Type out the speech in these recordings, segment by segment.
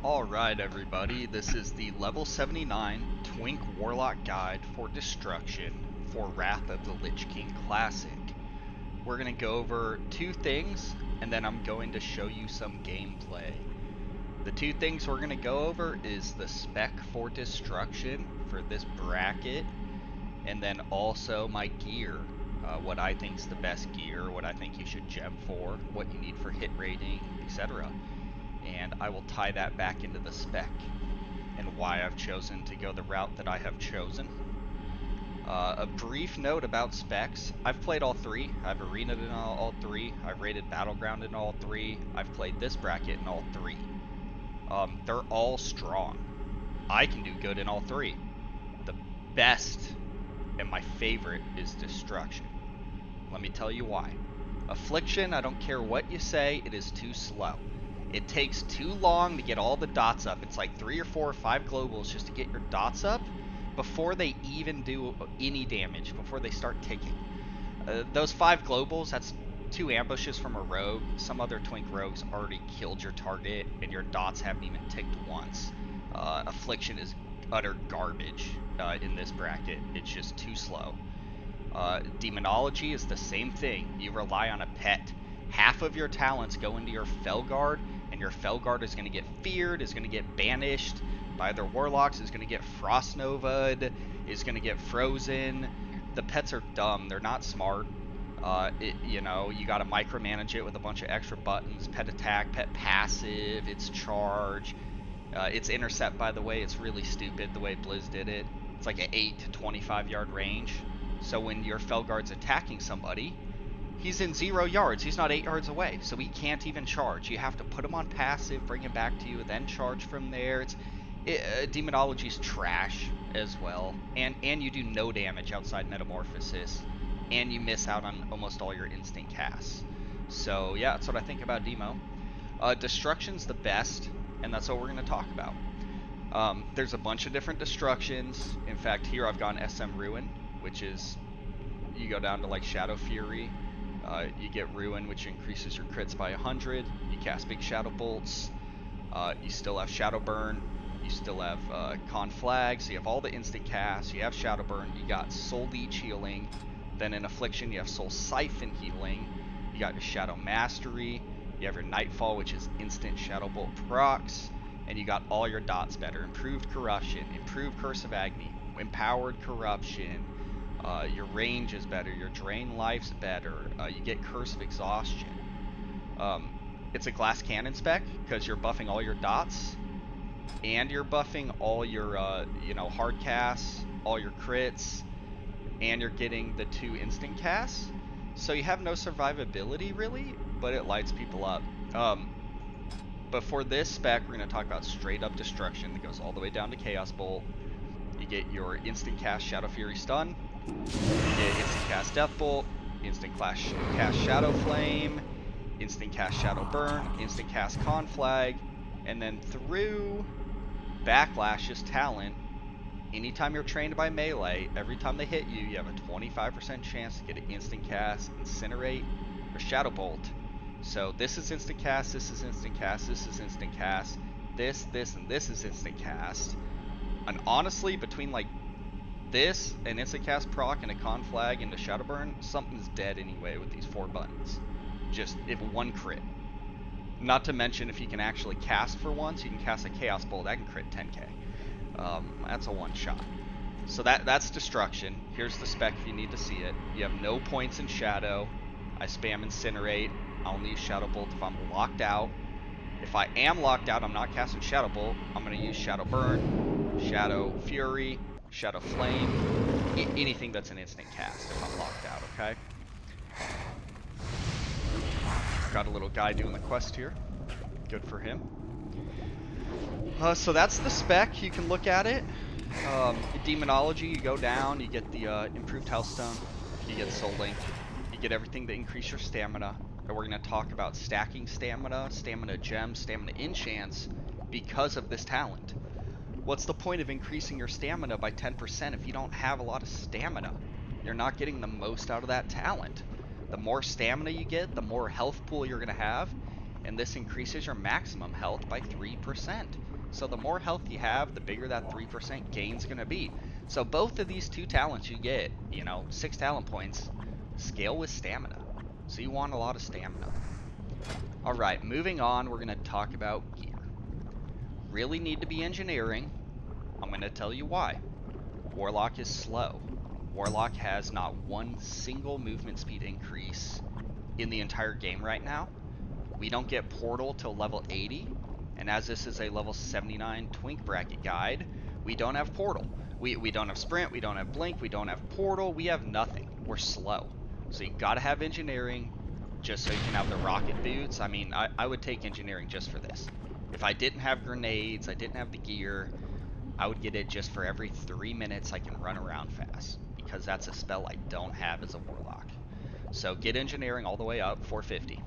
Alright everybody, this is the level 79 Twink Warlock guide for destruction for Wrath of the Lich King Classic. We're going to go over two things and then I'm going to show you some gameplay. The two things we're going to go over is the spec for destruction for this bracket and then also my gear. What I think is the best gear, what I think you should gem for, what you need for hit rating, etc. And I will tie that back into the spec and why I've chosen to go the route that I have chosen. A brief note about specs. I've played all three. I've arenaed in all three. I've rated Battleground in all three. I've played this bracket in all three. They're all strong. I can do good in all three. The best and my favorite is Destruction. Let me tell you why. Affliction, I don't care what you say, it is too slow. It takes too long to get all the dots up. It's like 3 or 4 or 5 globals just to get your dots up before they even do any damage, before they start ticking. Those 5 globals, that's 2 ambushes from a rogue. Some other Twink rogues already killed your target and your dots haven't even ticked once. Affliction is utter garbage in this bracket. It's just too slow. Demonology is the same thing. You rely on a pet. Half of your talents go into your Felguard, and your Felguard is going to get feared, is going to get banished by their warlocks, is going to get frost nova'd, is going to get frozen. The pets are dumb. They're not smart. You got to micromanage it with a bunch of extra buttons. Pet attack, pet passive, its charge. Its intercept, by the way, it's really stupid the way Blizz did it. It's like an 8 to 25 yard range. So when your Felguard's attacking somebody, he's in 0 yards. He's not 8 yards away, so he can't even charge. You have to put him on passive, bring him back to you, then charge from there. Demonology's trash as well, and you do no damage outside Metamorphosis, and you miss out on almost all your instant casts. So yeah, that's what I think about Demo. Destruction's the best, and that's what we're going to talk about. There's a bunch of different destructions. In fact, here I've gone SM Ruin, which is, you go down to like Shadow Fury. You get Ruin, which increases your crits by 100. You cast big Shadow Bolts. You still have Shadow Burn. You still have Con Flag. So you have all the instant casts. You have Shadow Burn. You got Soul Leech healing. Then in Affliction, you have Soul Siphon healing. You got your Shadow Mastery. You have your Nightfall, which is instant Shadow Bolt procs. And you got all your dots better. Improved Corruption. Improved Curse of Agony. Empowered Corruption. Your range is better, your drain life's better, you get Curse of Exhaustion. It's a glass cannon spec because you're buffing all your dots and you're buffing all your hard casts, all your crits, and you're getting the 2 instant casts. So you have no survivability really, but it lights people up. But for this spec, we're going to talk about straight up destruction that goes all the way down to Chaos Bolt. You get your instant cast Shadow Fury stun. You get instant cast Death Bolt, instant cast Shadow Flame, instant cast Shadow Burn, instant cast Con Flag, and then through Backlash's talent, anytime you're trained by melee, every time they hit you, you have a 25% chance to get an instant cast, Incinerate, or Shadow Bolt. So this is instant cast, this is instant cast, this is instant cast, this, and this is instant cast. And honestly, between like this, an instant cast proc, and a Con Flag, and a Shadow Burn, something's dead anyway with these 4 buttons. Just if 1 crit. Not to mention, if you can actually cast for once, you can cast a Chaos Bolt, that can crit 10k. That's a 1 shot. So that's Destruction. Here's the spec if you need to see it. You have no points in Shadow. I spam Incinerate. I only use Shadow Bolt if I'm locked out. If I am locked out, I'm not casting Shadow Bolt. I'm going to use Shadow Burn, Shadow Fury, Shadow Flame, anything that's an instant cast if I'm locked out, okay? Got a little guy doing the quest here. Good for him. So that's the spec. You can look at it. Demonology, you go down, you get the improved Healthstone, you get Soul Link, you get everything to increase your stamina. And we're going to talk about stacking stamina, stamina gems, stamina enchants because of this talent. What's the point of increasing your stamina by 10% if you don't have a lot of stamina? You're not getting the most out of that talent. The more stamina you get, the more health pool you're going to have, and this increases your maximum health by 3%. So the more health you have, the bigger that 3% gain's going to be. So both of these two talents you get, 6 talent points, scale with stamina. So you want a lot of stamina. Alright, moving on, we're going to talk about gear. Really need to be engineering. I'm going to tell you why. Warlock is slow. Warlock has not one single movement speed increase in the entire game right now. We don't get Portal till level 80, and as this is a level 79 Twink bracket guide, we don't have Portal. We don't have Sprint, we don't have Blink, we don't have Portal, we have nothing. We're slow. So you gotta have engineering just so you can have the rocket boots. I mean, I would take engineering just for this. If I didn't have grenades, I didn't have the gear, I would get it just for every 3 minutes I can run around fast, because that's a spell I don't have as a Warlock. So get engineering all the way up, 450.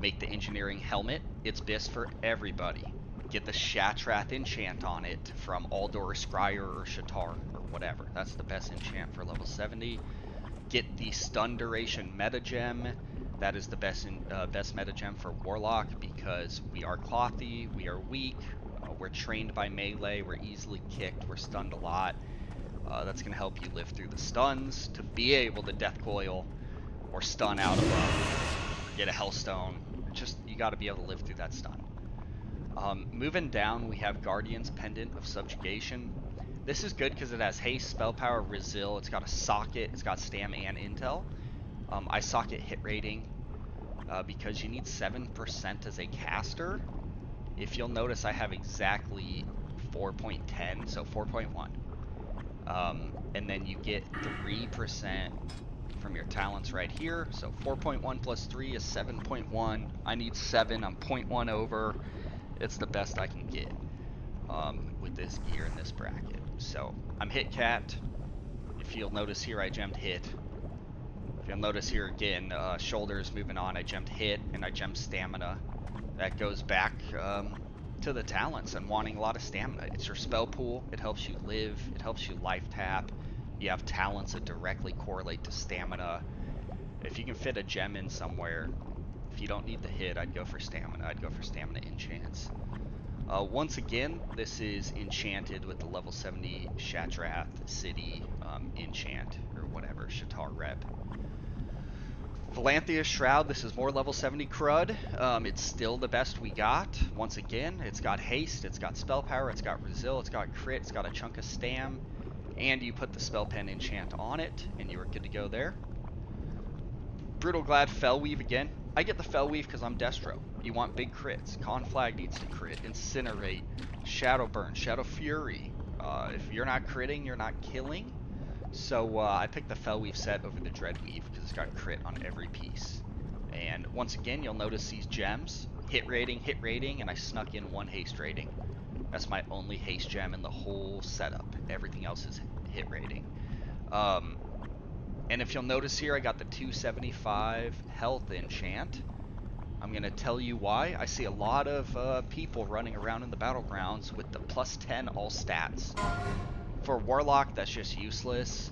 Make the engineering helmet. It's best for everybody. Get the Shatrath enchant on it from Aldor, Scryer, or Shatar, or whatever. That's the best enchant for level 70. Get the stun duration meta gem. That is the best meta gem for Warlock, because we are clothy, we are weak, we're trained by melee, we're easily kicked, we're stunned a lot. That's going to help you live through the stuns to be able to death coil or stun out above, get a hellstone. Just, you got to be able to live through that stun. Moving down, we have Guardian's Pendant of Subjugation. This is good because it has haste, spell power, resil. It's got a socket, it's got stam and intel. I socket hit rating because you need 7% as a caster. If you'll notice, I have exactly 4.10, so 4.1. And then you get 3% from your talents right here. So 4.1 plus 3 is 7.1. I need 7. I'm 0.1 over. It's the best I can get with this gear in this bracket. So I'm hit cat. If you'll notice here, I gemmed hit. If you'll notice here again, shoulders moving on, I gemmed hit and I gemmed stamina. That goes back to the talents and wanting a lot of stamina. It's your spell pool. It helps you live. It helps you life tap. You have talents that directly correlate to stamina. If you can fit a gem in somewhere, if you don't need the hit, I'd go for stamina. I'd go for stamina enchants. Once again, this is enchanted with the level 70 Shatrath City enchant, or whatever, Shatar rep. Philanthia Shroud, this is more level 70 crud. It's still the best we got. Once again, it's got haste, it's got spell power, it's got resil, it's got crit, it's got a chunk of stam, and you put the spell pen enchant on it, and you are good to go there. Brutal Glad Fellweave again. I get the Fellweave because I'm Destro. You want big crits. Conflag needs to crit. Incinerate. Shadow Burn. Shadow Fury. If you're not critting, you're not killing. So I picked the Fellweave set over the Dreadweave because it's got crit on every piece. And once again, you'll notice these gems. Hit rating, and I snuck in 1 haste rating. That's my only haste gem in the whole setup. Everything else is hit rating. And if you'll notice here, I got the 275 health enchant. I'm going to tell you why. I see a lot of people running around in the battlegrounds with the plus 10 all stats. For Warlock, that's just useless.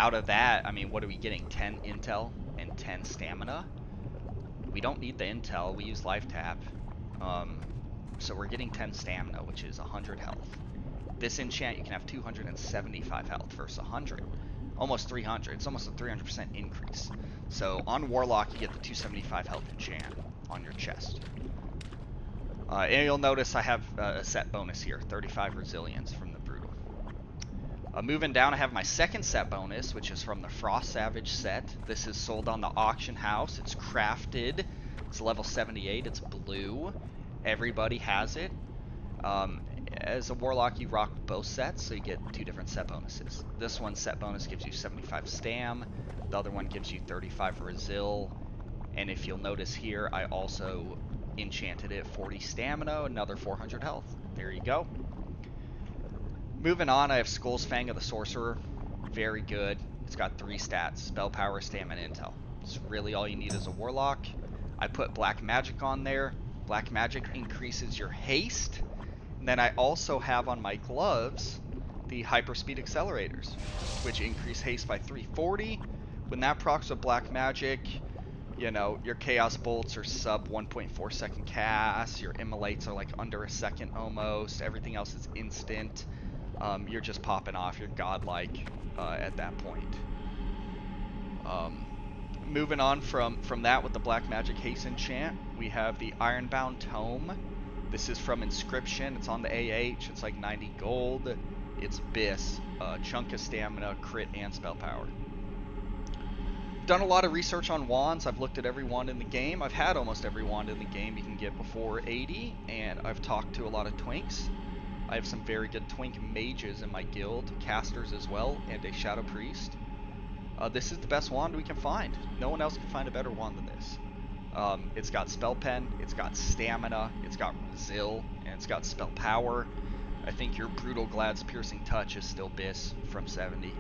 Out of that, I mean, what are we getting? 10 intel and 10 stamina? We don't need the intel. We use life tap. So we're getting 10 stamina, which is 100 health. This enchant, you can have 275 health versus 100. Almost 300. It's almost a 300% increase. So on Warlock, you get the 275 health enchant on your chest. And you'll notice I have a set bonus here, 35 resilience from the Brutal. Moving down, I have my second set bonus, which is from the Frost Savage set. This is sold on the auction house. It's crafted. It's level 78. It's blue. Everybody has it. As a Warlock, you rock both sets, so you get 2 different set bonuses. This one set bonus gives you 75 stam. The other one gives you 35 resil. And if you'll notice here, I also enchanted it 40 stamina, another 400 health. There you go. Moving on, I have Skull's Fang of the Sorcerer. Very good. It's got 3 stats, spell power, stamina, and intel. It's really all you need as a Warlock. I put Black Magic on there. Black Magic increases your haste. And then I also have on my gloves the Hyperspeed Accelerators, which increase haste by 340. When that procs with Black Magic, You know, your Chaos Bolts are sub 1.4 second cast. Your Immolates are like under a second almost. Everything else is instant. You're just popping off. You're godlike at that point. Moving on from that with the Black Magic Haste Enchant, we have the Ironbound Tome. This is from Inscription. It's on the AH. It's like 90 gold. It's Biss, chunk of stamina, crit, and spell power. Done a lot of research on wands. I've looked at every wand in the game. I've had almost every wand in the game you can get before 80, and I've talked to a lot of twinks. I have some very good twink mages in my guild, casters as well, and a shadow priest. This is the best wand we can find. No one else can find a better wand than this. It's got spell pen, it's got stamina, it's got resil, and it's got spell power. I think your Brutal Glad's Piercing Touch is still Biss from 70.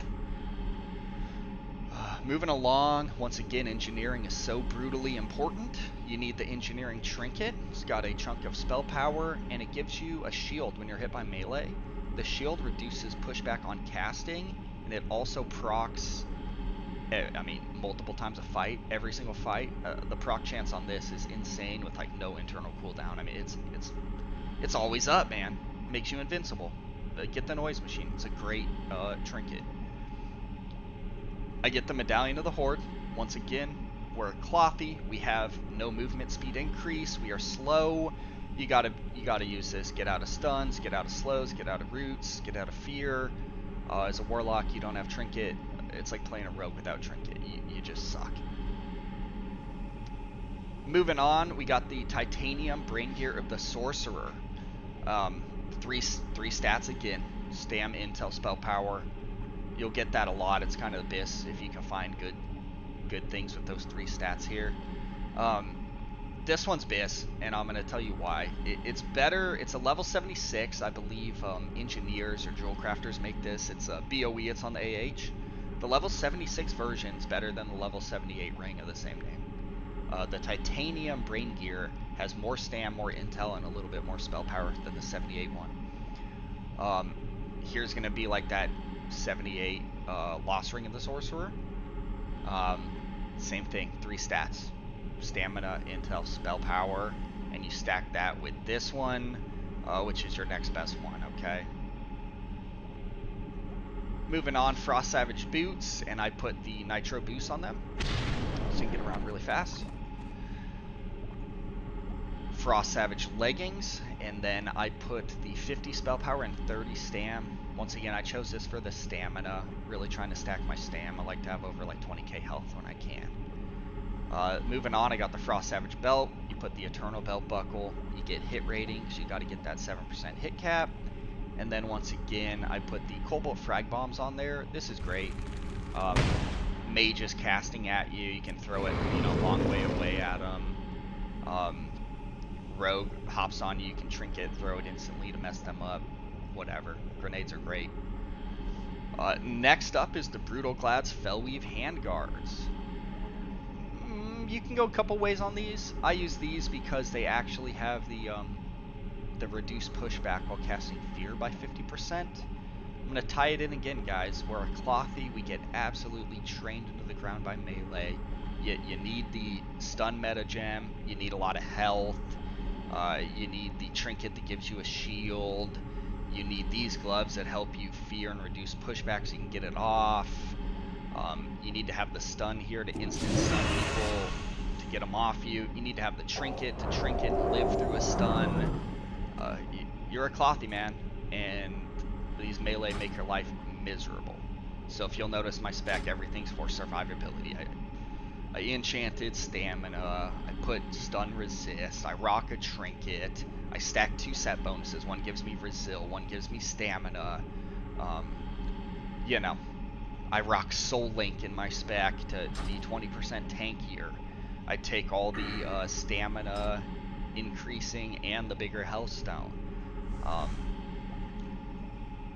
Moving along, once again, engineering is so brutally important. You need the engineering trinket. It's got a chunk of spell power, and it gives you a shield when you're hit by melee. The shield reduces pushback on casting, and it also procs, I mean, multiple times a fight, every single fight. The proc chance on this is insane with like no internal cooldown. I mean, it's always up, man. Makes you invincible. Get the noise machine. It's a great trinket. I get the Medallion of the Horde. Once again, we're clothy. We have no movement speed increase. We are slow. You gotta use this. Get out of stuns, get out of slows, get out of roots, get out of fear. As a Warlock, you don't have trinket. It's like playing a rogue without trinket. You just suck. Moving on, we got the Titanium Brain Gear of the Sorcerer. Three stats again. Stam, Intel, Spell Power. You'll get that a lot. It's kind of Abyss if you can find good things with those 3 stats here. This one's Biss, and I'm going to tell you why. It's better. It's a level 76. I believe engineers or jewel crafters make this. It's a BOE. It's on the AH. The level 76 version is better than the level 78 ring of the same name. The Titanium Brain Gear has more stam, more intel, and a little bit more spell power than the 78 one. Here's going to be like that 78 Lost Ring of the Sorcerer. Same thing, 3 stats. Stamina, intel, spell power, and you stack that with this one, which is your next best one, okay? Moving on, Frost Savage Boots, and I put the Nitro Boost on them, so you can get around really fast. Frost Savage Leggings, and then I put the 50 spell power and 30 stam. Once again, I chose this for the stamina, really trying to stack my stam. I like to have over like 20k health when I can. Moving on, I got the Frost Savage Belt. You put the Eternal Belt Buckle. You get hit ratings. You got to get that 7% hit cap. And then once again, I put the Cobalt Frag Bombs on there. This is great. Mage is casting at you. You can throw it, you know, a long way away at them. Rogue hops on you. You can trinket, throw it instantly to mess them up. Whatever. Grenades are great. Next up is the Brutal Glad's Fellweave Handguards. You can go a couple ways on these. I use these because they actually have the reduced pushback while casting Fear by 50%. I'm going to tie it in again, guys. We're a clothy. We get absolutely trained into the ground by melee. You need the stun meta gem. You need a lot of health. You need the trinket that gives you a shield. You need these gloves that help you fear and reduce pushback so you can get it off. You need to have the stun here to instant stun people to get them off you. You need to have the trinket to trinket and live through a stun. You're a clothy, man, and these melee make your life miserable. So if you'll notice my spec, everything's for survivability. I enchanted stamina, I put stun resist, I rock a trinket, I stack 2 set bonuses. One gives me resil, one gives me stamina. You know, I rock Soul Link in my spec to be 20% tankier. I take all the stamina increasing and the bigger health stone.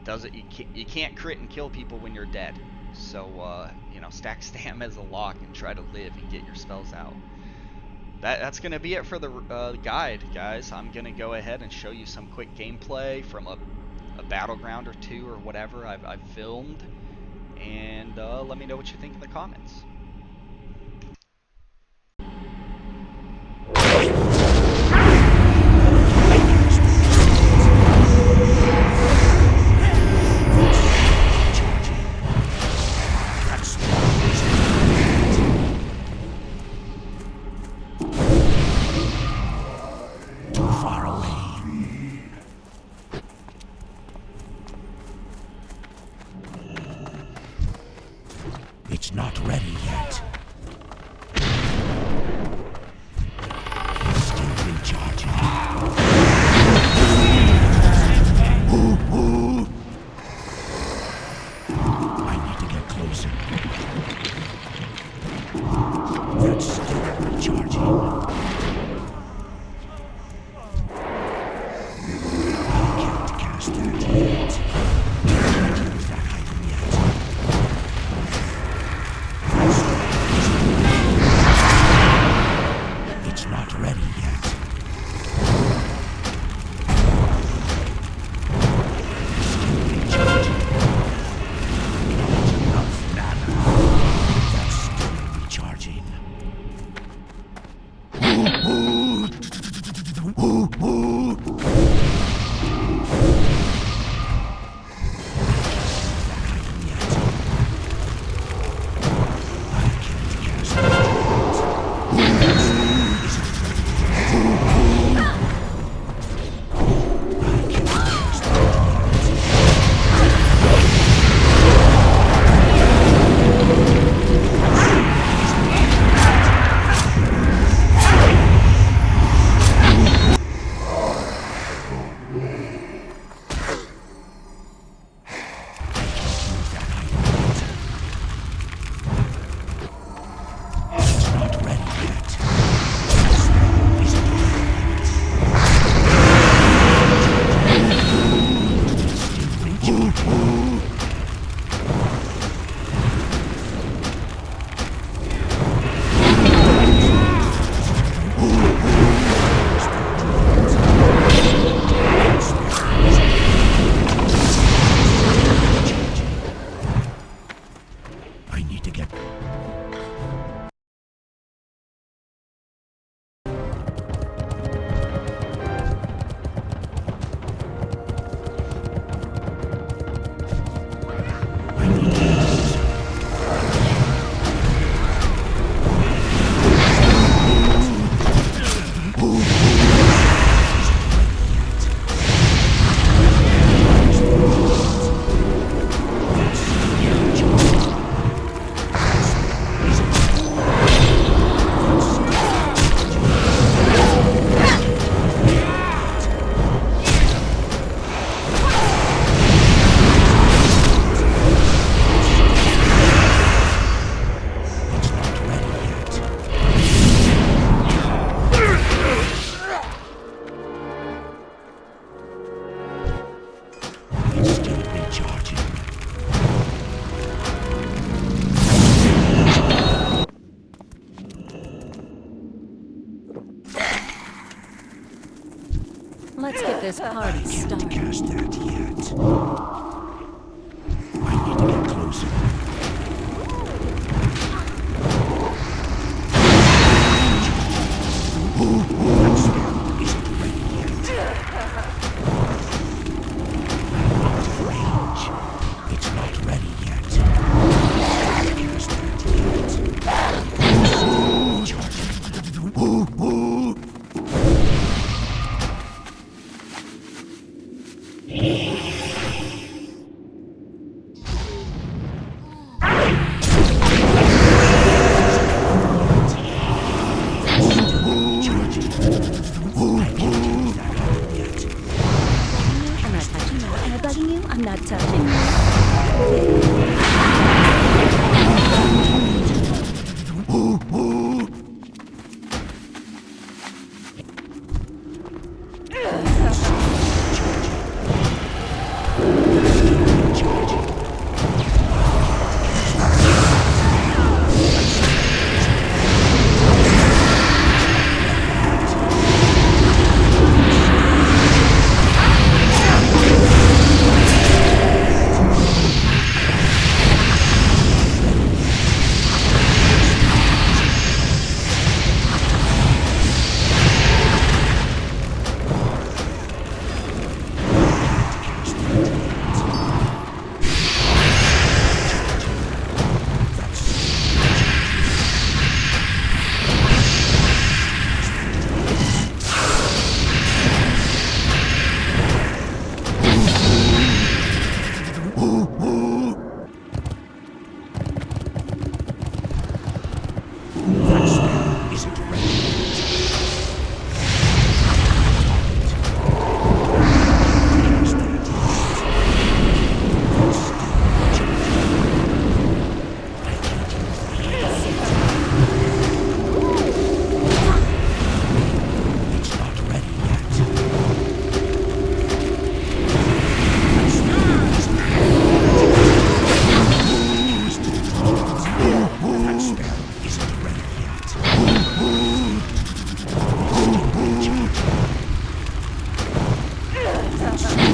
You can't crit and kill people when you're dead. So you know, stack stam as a lock and try to live and get your spells out. That's gonna be it for the guide, guys. I'm gonna go ahead and show you some quick gameplay from a battleground or 2 or whatever I've filmed, and let me know what you think in the comments. far away. It's not ready yet. It's still recharging. I need to get closer. That's still recharging. I can't cast that yet. I can't use that item yet. It's not ready yet. Still recharging. Not enough mana. That's still recharging. Let's get this party started. Cast that yet. I need to get closer. That spell isn't ready yet. I'm out of range. It's not ready yet. Cast that I'm not touching you. Not